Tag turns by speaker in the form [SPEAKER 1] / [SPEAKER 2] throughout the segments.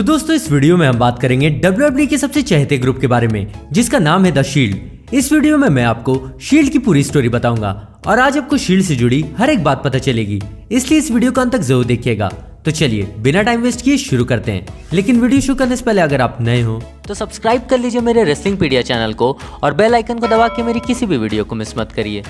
[SPEAKER 1] तो दोस्तों इस वीडियो में हम बात करेंगे WWE के सबसे चहेते ग्रुप के बारे में जिसका नाम है द शील्ड। इस वीडियो में मैं आपको शील्ड की पूरी स्टोरी बताऊंगा और आज आपको शील्ड से जुड़ी हर एक बात पता चलेगी, इसलिए इस वीडियो को अंत तक जरूर देखिएगा। तो चलिए बिना टाइम वेस्ट किए शुरू करते हैं, लेकिन वीडियो शुरू करने से पहले अगर आप नए हो
[SPEAKER 2] तो सब्सक्राइब कर लीजिए मेरे रेसलिंगपीडिया चैनल को और बेल आइकन को दबा के मेरी किसी भी वीडियो को मिस मत करिए।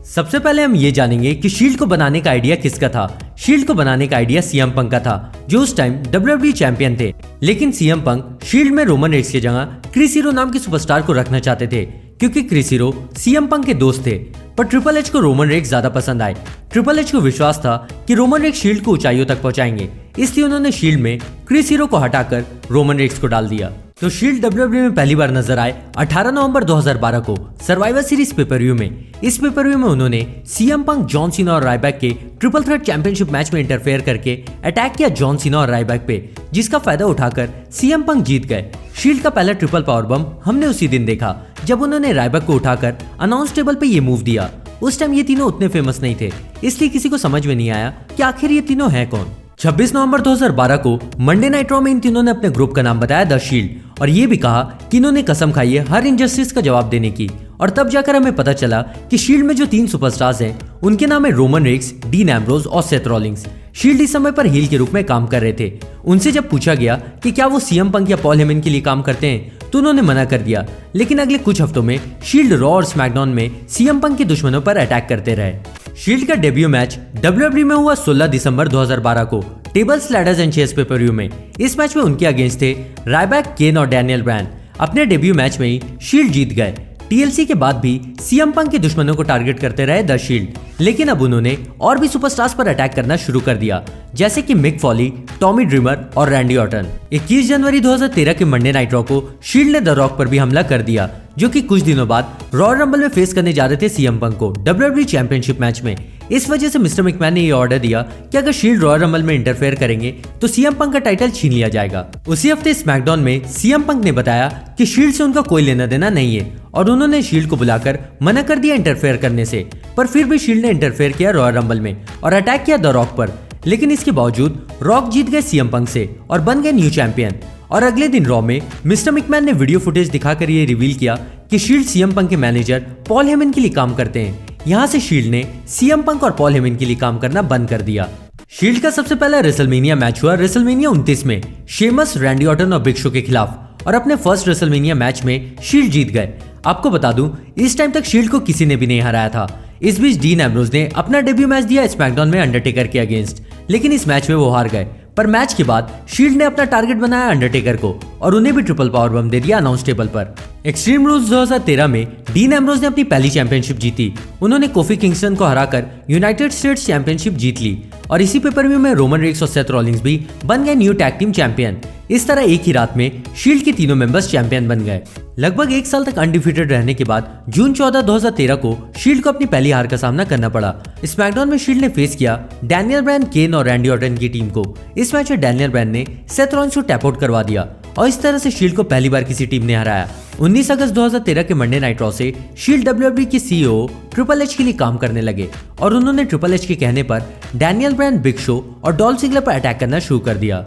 [SPEAKER 1] सबसे पहले हम ये जानेंगे कि शील्ड को बनाने का आइडिया किसका था। शील्ड को बनाने का आइडिया सीएम पंक का था, जो उस टाइम WWE चैंपियन थे। लेकिन सीएम पंक शील्ड में रोमन रेड्स की जगह क्रिस हीरो नाम के सुपरस्टार को रखना चाहते थे, क्योंकि क्रिस हीरो सीएम पंक के दोस्त थे। पर ट्रिपल एच को रोमन रेड्स ज्यादा पसंद आए। ट्रिपल एच को विश्वास था कि रोमन रेड्स शील्ड को ऊंचाइयों तक पहुंचाएंगे, इसलिए उन्होंने शील्ड में क्रिस हीरो को हटाकर रोमन रेड्स को डाल दिया। तो शील्ड WWE में पहली बार नजर आए 18 नवंबर 2012 को सर्वाइवर सीरीज पेपरव्यू में। इस पेपरव्यू में उन्होंने सीएम पंक, जॉन सीना और रायबैक के ट्रिपल थ्रेट चैंपियनशिप मैच में इंटरफेयर करके अटैक किया जॉन सीना और रायबैक पे, जिसका फायदा उठाकर सीएम पंक जीत गए। शील्ड का पहला ट्रिपल पावर बम हमने उसी दिन देखा जब उन्होंने रायबैक को उठाकर अनाउंस टेबल पे ये मूव दिया। उस टाइम ये तीनों उतने फेमस नहीं थे, इसलिए किसी को समझ में नहीं आया कि आखिर ये तीनों हैं कौन। 26 नवंबर 2012 को मंडे नाइट रॉ में इन तीनों ने अपने ग्रुप का नाम बताया द शील्ड, और ये भी कहा कि इन्होंने कसम खाई है हर इनजस्टिस का जवाब देने की। और तब जाकर हमें पता चला कि शील्ड में जो 3 सुपरस्टार्स हैं उनके नाम है रोमन रेड्स, डीन एम्ब्रोज और सेथ रॉलिंग्स। शील्ड इस समय पर हील के रूप में काम कर रहे थे। उनसे जब पूछा गया कि क्या वो सीएम पंक या पॉल हेमन के लिए काम करते हैं तो उन्होंने मना कर दिया। लेकिन अगले कुछ हफ्तों में शील्ड रॉ और स्मैकडाउन में सीएम पंक के दुश्मनों पर अटैक करते रहे। शील्ड का डेब्यू मैच WWE में हुआ 16 दिसंबर 2012 को tables, ladders and chairs pay-per-view में। इस मैच में उनके अगेंस्ट थे रायबैक, केन और डैनियल ब्रायन। अपने डेब्यू मैच में ही शील्ड जीत गए। टीएलसी के बाद भी सीएम पंक के दुश्मनों को टारगेट करते रहे द शील्ड, लेकिन अब उन्होंने और भी सुपरस्टार्स पर अटैक करना शुरू कर दिया, जैसे कि मिक फॉली, टॉमी ड्रीमर और रैंडी ऑर्टन। 21 जनवरी 2013 के मंडे नाइट रॉ को शील्ड ने द रॉक पर भी हमला कर दिया, जो कि कुछ दिनों बाद रॉयल रंबल में फेस करने जा रहे थे सीएम पंक को WWE चैंपियनशिप मैच में। इस वजह से मिस्टर मैकमैन ने यह ऑर्डर दिया कि अगर शील्ड रॉयल रंबल में इंटरफेयर करेंगे तो सीएम पंक का टाइटल छीन लिया जाएगा। उसी हफ्ते स्मैकडाउन में सीएम पंक ने बताया कि शील्ड से उनका कोई लेना देना नहीं है, और उन्होंने शील्ड को बुलाकर मना कर दिया इंटरफेयर करने से। पर फिर भी शील्ड ने इंटरफेयर किया रॉयल रंबल में और अटैक किया द रॉक पर। लेकिन इसके बावजूद रॉक जीत गए सीएम पंक से और बन गए न्यू चैंपियन। और अगले दिन रॉ में मिस्टर मैकमैन ने वीडियो फुटेज दिखाकर ये रिवील किया कि शील्ड सीएम पंक के मैनेजर पॉल हेमन के लिए काम करते हैं। यहाँ से शील्ड ने सीएम पंक और पॉल हेमन के लिए काम करना बंद कर दिया। शील्ड का सबसे पहला रेसलमेनिया मैच हुआ रेसलमेनिया 29 में शेमस, रैंडी ऑर्टन और बिग शो के खिलाफ, और अपने फर्स्ट रेसलमेनिया मैच में शील्ड जीत गए। आपको बता दूं, इस टाइम तक शील्ड को किसी ने भी नहीं हराया था। इस बीच डीन एम्ब्रोज ने अपना डेब्यू मैच दिया स्मैकडाउन में अंडरटेकर के अगेंस्ट, लेकिन इस मैच में वो हार गए। पर मैच के बाद शील्ड ने अपना टारगेट बनाया अंडरटेकर को और उन्हें भी ट्रिपल पावर बम दे दिया अनाउंस टेबल पर। एक्सट्रीम रूल्स 2013 में डीन एम्ब्रोज ने अपनी पहली चैंपियनशिप जीती। उन्होंने कोफी किंगस्टन को हराकर यूनाइटेड स्टेट्स चैंपियनशिप जीत ली, और इसी पेपरव्यू में रोमन रेड्स और सेथ रॉलिंग्स भी बन गए न्यू टैग टीम चैंपियन। इस तरह एक ही रात में शील्ड के तीनों मेंबर्स चैंपियन बन गए। लगभग 1 साल तक अनडिफीटेड रहने के बाद जून 14, 2013 को शील्ड को अपनी पहली हार का सामना करना पड़ा। स्मैकडाउन में शील्ड ने फेस किया डैनियल ब्रायन, केन और रैंडी ऑर्टन की टीम को। इस मैच में डैनियल ब्रायन ने सेथ रॉलिंग्स को टैप आउट करवा दिया, और इस तरह से शील्ड को पहली बार किसी टीम ने हराया। 19 अगस्त 2013 के मंडे नाइट रॉ से शील्ड WWE के CEO ट्रिपल एच के लिए काम करने लगे, और उन्होंने ट्रिपल एच के कहने पर डैनियल ब्रायन, बिग शो और डॉल्फ जिगलर पर अटैक करना शुरू कर दिया।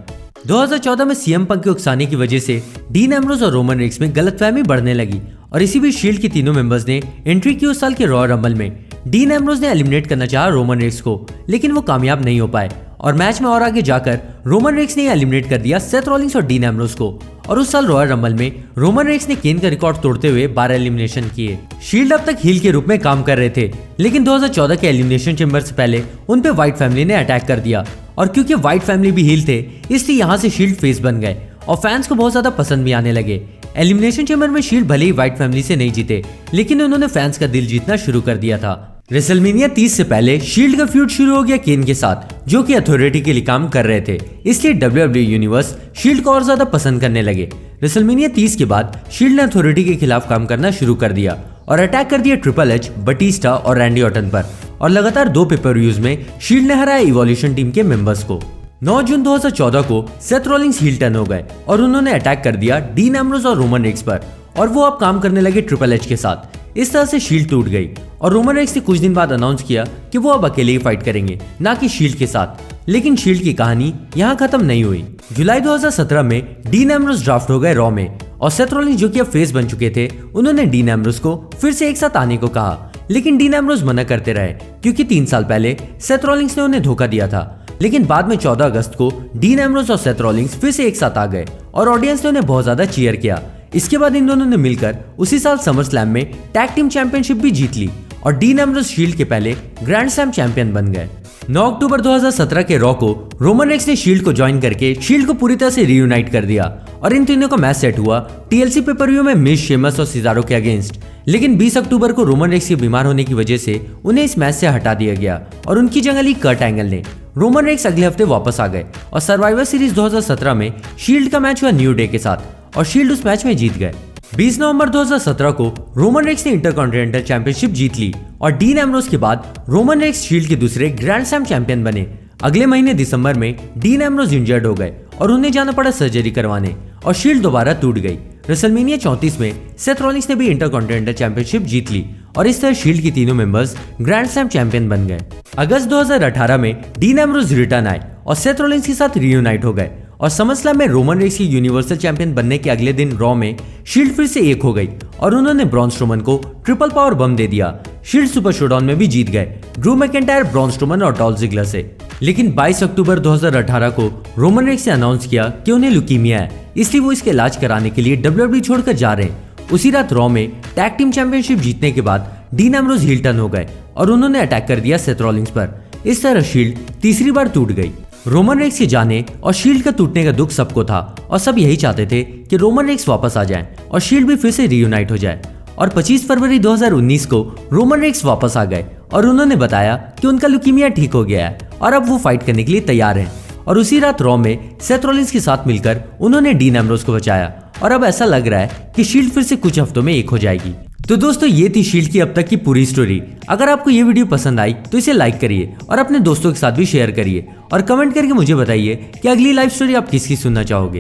[SPEAKER 1] 2014 में सीएम पंक के उकसाने की वजह से डीन एम्ब्रोज और रोमन रेड्स में गलतफहमी बढ़ने लगी, और इसी बीच शील्ड के तीनों मेंबर्स ने एंट्री की उस साल के रॉयल रंबल में। डीन एम्ब्रोज ने एलिमिनेट करना चाहा रोमन रेड्स को, लेकिन वो कामयाब नहीं हो पाए, और मैच में और आगे जाकर रोमन रेड्स ने एलिमिनेट कर दिया सेथ रॉलिंग्स और डीन एम्ब्रोज को। और उस साल रॉयल रंबल में रोमन रेड्स ने केन का रिकॉर्ड तोड़ते हुए 12 एलिमिनेशन किए। शील्ड अब तक हील के रूप में काम कर रहे थे, लेकिन 2014 के एलिमिनेशन चैम्बर से पहले उन पे व्हाइट फैमिली ने अटैक कर दिया, और क्योंकि व्हाइट फैमिली भी हील थे इसलिए यहाँ से शील्ड फेस बन गए, और फैंस को बहुत ज्यादा पसंद भी आने लगे। एलिमिनेशन चैम्बर में शील्ड भले ही व्हाइट फैमिली से नहीं जीते, लेकिन उन्होंने फैंस का दिल जीतना शुरू कर दिया था। रेसलमेनिया 30 से पहले शील्ड का फ्यूड शुरू हो गया केन के साथ, जो कि अथॉरिटी के लिए काम कर रहे थे, इसलिए WWE यूनिवर्स शील्ड को और ज्यादा पसंद करने लगे। रेसलमेनिया 30 के बाद शील्ड ने अथॉरिटी के खिलाफ काम करना शुरू कर दिया और अटैक कर दिया ट्रिपल एच, बटिस्टा और रैंडी ऑर्टन पर, और लगातार 2 पेपरव्यूज में शील्ड ने हराया इवोल्यूशन टीम के मेंबर्स को। 9 जून 2014 को सेथ रॉलिंग्स हील टर्न हो गए और उन्होंने अटैक कर दिया डीन एम्ब्रोज और रोमन रेड्स पर, और वो अब काम करने लगे ट्रिपल एच के साथ। इस तरह से शील्ड टूट गई और रोमन रेड्स ने कुछ दिन बाद अनाउंस किया कि वो अब अकेले ही फाइट करेंगे, ना कि शील्ड के साथ। लेकिन शील्ड की कहानी यहाँ खत्म नहीं हुई। जुलाई 2017 में डीन एम्ब्रोस ड्राफ्ट हो गए रॉ में और सेथ रॉलिंस जो कि अब फेस बन चुके थे, उन्होंने डीन एम्ब्रोस को फिर से एक साथ आने को कहा, लेकिन डीन एम्ब्रोस मना करते रहे क्योंकि 3 साल पहले सेथ रॉलिंस ने उन्हें धोखा दिया था। लेकिन बाद में 14 अगस्त को डीन एम्ब्रोस और सेथ रॉलिंस फिर से एक साथ आ गए और ऑडियंस ने उन्हें बहुत ज्यादा चीयर किया। इसके बाद इन दोनों ने मिलकर उसी साल समर स्लैम में टैग टीम चैंपियनशिप भी जीत ली और डीन एम्ब्रोस शील्ड के पहले ग्रैंड स्लैम चैंपियन बन गए। 9 अक्टूबर 2017 के रॉ को रोमन रेक्स ने शील्ड को ज्वाइन करके शील्ड को पूरी तरह से रीयूनाइट कर दिया और इन तीनों का मैच सेट हुआ टीएलसी पेपर-व्यू में मिज, शेमस और सिजारो के अगेंस्ट। लेकिन 20 अक्टूबर को रोमन रेक्स के बीमार होने की वजह से उन्हें इस मैच से हटा दिया गया और उनकी जगह ली कर्ट एंगल ने। रोमन रेक्स अगले हफ्ते वापस आ गए और सर्वाइवर सीरीज 2017 में शील्ड का मैच हुआ न्यू डे के साथ और शील्ड उस मैच में जीत गए। 20 नवंबर 2017 को रोमन रेक्स ने इंटरकॉन्टिनेंटल चैंपियनशिप जीत ली और डीन एम्ब्रोस के बाद रोमन रेक्स शील्ड के दूसरे ग्रैंड स्लैम चैंपियन बने। अगले महीने दिसंबर में डीन एम्ब्रोस इंजर्ड हो गए और उन्हें जाना पड़ा सर्जरी करवाने और शील्ड दोबारा टूट गई। रेसलमेनिया 34 में सेथ रॉलिंस ने भी इंटरकॉन्टिनेंटल चैंपियनशिप जीत ली और इस तरह शील्ड की तीनों मेंबर्स ग्रैंड स्लैम चैंपियन बन गए। अगस्त 2018 में डीन एम्ब्रोस रिटर्न आए और सेथ रॉलिंस के साथ रीयूनाइट हो गए और समर स्लैम में रोमन रेक्स की यूनिवर्सल चैंपियन बनने के अगले दिन रॉ में शील्ड फिर से एक हो गई और उन्होंने ब्रॉन स्ट्रोमन को ट्रिपल पावर बम दे दिया। शील्ड सुपर शोडाउन में भी जीत गए ड्रू मैकिंटायर, ब्रॉन स्ट्रोमन और डॉल्फ जिगलर से। लेकिन 22 अक्टूबर 2018 को रोमन रेक्स ने अनाउंस किया कि उन्हें ल्यूकीमिया है, इसलिए वो इसके इलाज कराने के लिए WWE छोड़कर जा रहे हैं। उसी रात रॉ में टैग टीम चैंपियनशिप जीतने के बाद डीन एम्ब्रोस हील टर्न हो गए और उन्होंने अटैक कर दिया सेथ रॉलिंस पर। इस तरह शील्ड तीसरी बार टूट गई। रोमन रेक्स के जाने और शील्ड का टूटने का दुख सबको था और सब यही चाहते थे कि रोमन रेक्स वापस आ जाएं और शील्ड भी फिर से रीयूनाइट हो जाए। और 25 फरवरी 2019 को रोमन रेक्स वापस आ गए और उन्होंने बताया कि उनका ल्यूकीमिया ठीक हो गया है और अब वो फाइट करने के लिए तैयार हैं। और उसी रात रॉ में सेथ रॉलिंस के साथ मिलकर उन्होंने डीन एम्ब्रोस को बचाया और अब ऐसा लग रहा है कि शील्ड फिर से कुछ हफ्तों में एक हो जाएगी। तो दोस्तों, ये थी शील्ड की अब तक की पूरी स्टोरी। अगर आपको ये वीडियो पसंद आई तो इसे लाइक करिए और अपने दोस्तों के साथ भी शेयर करिए और कमेंट करके मुझे बताइए कि अगली लाइव स्टोरी आप किसकी सुनना चाहोगे।